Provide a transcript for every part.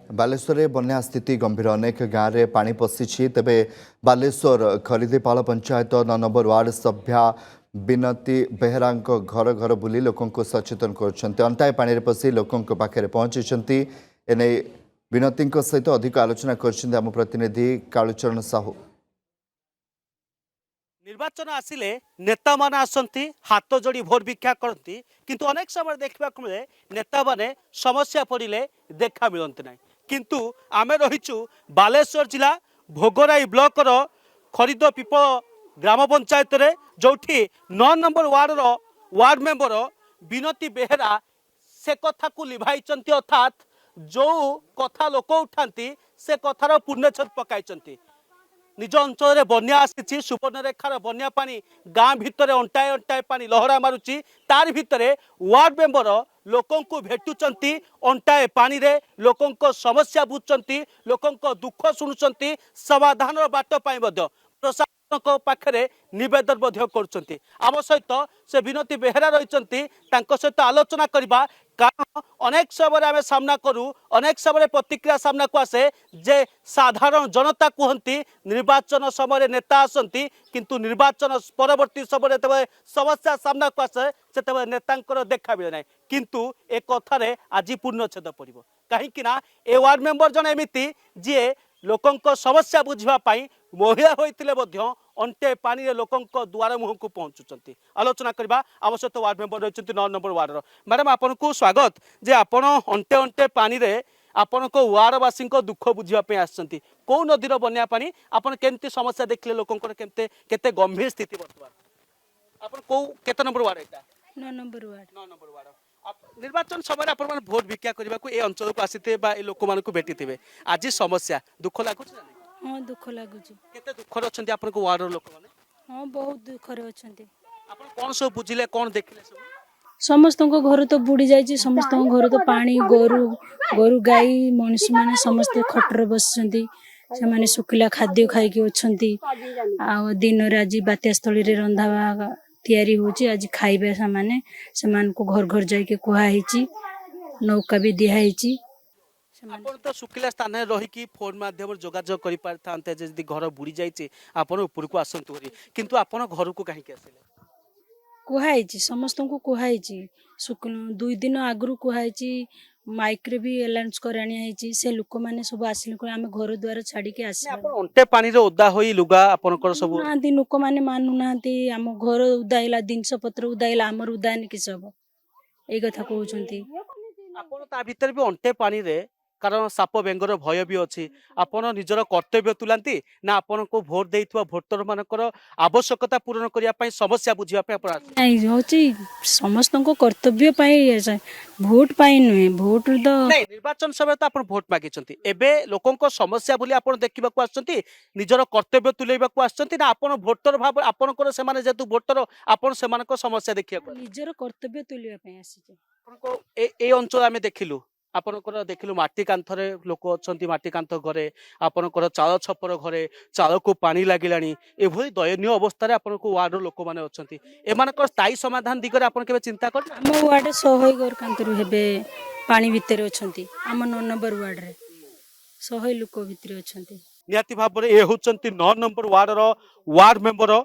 बालेश्वर बन्या स्थिति गंभीर अनेक गाँव में पानी पशिछि तेबे बालेश्वर खरीदीपाल पंचायत 9 नंबर वार्ड सभ्या बिनती बेहरा घर घर बुली लोक सचेतन कर अंटाए पानी पशि लोकों पाखे पहुंची एने बिनती सहित अधिक आलोचना कर प्रतिनिधि कालुचरण साहू। निर्वाचन आसिले नेता माने आसंती हाथ जोड़ी भोट भिक्षा करती किंतु अनेक समय देखा मिले नेता माने समस्या पड़े देखा मिलती ना किंतु आमे रहीचु बालेश्वर जिला भोगराई ब्लॉक रो खरीद पीप ग्राम पंचायत रे जोठी 9 नंबर वार्ड मेंबर बिनती बेहरा से कथा को लिभाई अर्थात जो कथा लोक उठाती से कथार पूर्णछेद पकाई निज अंचल बन्या आसी सुवर्णरेखार बन्या पानी गाँ भितर अंटाए अंटाए पानी लहरा मारुची तार भितर वार्ड मेंबर लोकों को भेटुचंती अंटाए पानी रे लोकों को समस्या बुझुचंती लोकों दुख शुणुचंती समाधान बाट पाई प्रशासन पाखे निवेदन कर आम सहित से बिनती बेहरा रही सहित आलोचना करवा कारण अनेक समय आम सामना करूँ अनेक समय प्रतिक्रिया सामना को आसे जे साधारण जनता कहती निर्वाचन समय नेता आसती किंतु निर्वाचन परवर्ती समय समस्या सामना को आसे से नेता देखा मिले ना किंतु ए कथार आज पूर्णछेद पड़ो कहीं ए वार्ड मेंबर जन एमती जी लोकों समस्या बुझापी महिला होते अंटे पानी लोकों द्वार मुह को पहुँचुंट आलोचना करवा आम सहित वार्ड मेंबर रही 9 नंबर वार्डर मैडम आपन को स्वागत जे आपण अंटे अंटे पानी रे आपण को वार्डवासी दुख बुझापी आसछंती कौ नदीर बन्या पानी आपण केमती समस्या देखले लोकों केते गंभीर स्थिति बर्तमान आपण को केते नंबर वार्ड एटा 9 नंबर वार्ड 9 नंबर वार्ड निर्वाचन समय आपण मान भोट भिक्षा करबा को ए अंचल को आसीते बा ए लोक मान को भेटिथिबे आज समस्या दुख लागुछ हाँ दुख लगुच केते दुख रे अछंती आपण को वार्ड रो लोक माने हाँ बहुत दुख रे अछंती आपण कोन सब बुझिले कोन देखले सब समस्त घर तो बुड़ी जाइए समस्त घर तो पानी गोरु गोरु गाई मनुष्य माने समस्त खटर बसचंती से माने सुखिला खाद्य खाई के अछंती आ दिन रे आज बात्या स्थली रे रंधावा तैयारी होची आज खाइबे सामाने समान को घर घर जाई के कुहा हिची नौका भी दिया हिची आपण तो सुखिला स्थान रे रही की फोन माध्यम जोगाजोग करि पारथांते जदी घर बुड़ी जाइछे आपण ऊपर को आसंतु करी किंतु आपण घर को काहे के आसिले कुहाई समस्त को कुहाई 2 दिन आगु कुहाई माइक रे भी अलाउंस कराणी से लोक मैंने सब आसिले आम घर द्वार छाड़ी के आस अंटे पानी रे ओदा होई लुगा आपनकर सब ना लोक मैंने मानु ना आम घर उदाइला जिनस पत्र उदाइला आमर उदानी कि सब ए कथा कहउछंती आपण ता भीतर भी अंटे पानी रे कारण साप बेंगर भय भी अच्छी आपण निजर कर्तव्य तुलांती ना आपण को भोट देइथवा भोटर मानकर आवश्यकता पूर्ण करिया पई समस्या बुझिया पे आपण नहीं होची समस्त को कर्तव्य पाई भोट पाई नुहे भोट तो नहीं निर्वाचन समय तो आपण भोट मागी छंती एबे लोकों को समस्या बोली आपण देखिबा को आछंती निजर कर्तव्य तुलेबा को आछंती ना आपण भोटर भाव आपण को से माने जेतु भोटर आपण से माने को समस्या देखिया को निजर कर्तव्य तुलिया पई आसी आपण को ए अंचल आमे देखिलु आपनकर देखिलु माटी कांथरे लोक अछंती माटी कांथ घरे आपनकर चाल छपर घरे चाल को पानी लागिलानी एभली दयनीय अवस्था रे आपनको वार्ड लोक माने अछंती एमानकर स्थायी समाधान दिगरे आपन केबे चिंता कर हम वार्ड 100 घर कांतरु हेबे पानी भितर अछंती हम 9 नंबर वार्ड रे 100 लोक भितर अछंती नियाती भाव रे ए होचंती 9 नंबर वार्ड रो वार्ड मेंबर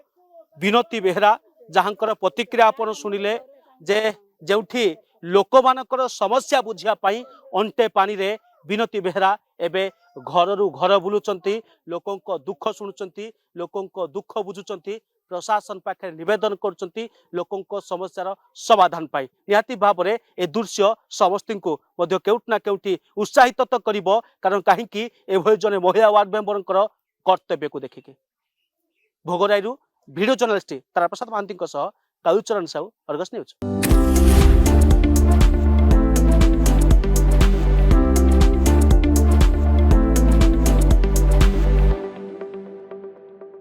बिनती बेहरा जहांकर प्रतिक्रिया आपन सुनिले जे जेउठी लोक मानकर समस्या बुझिया पाई अंटे पानी रे बिनती बेहरा एबे घररू घर बुलुचंती लोकों को दुख शुणुचंती लोकों को दुख बुझुचंती प्रशासन पाखे निवेदन करचंती लोकों को समस्यार समाधान पाई निहाती भाव रे ए दृश्य समस्ती को मध्य केउटना केउटी उत्साहित तो करिवो कारण काहे कि एभय जने महिला वार्ड मेंबरकर कर्तव्य को देखिके भोगराईरू video journalist Taraprasad Mahanty Kalucharan Sahu Argus news.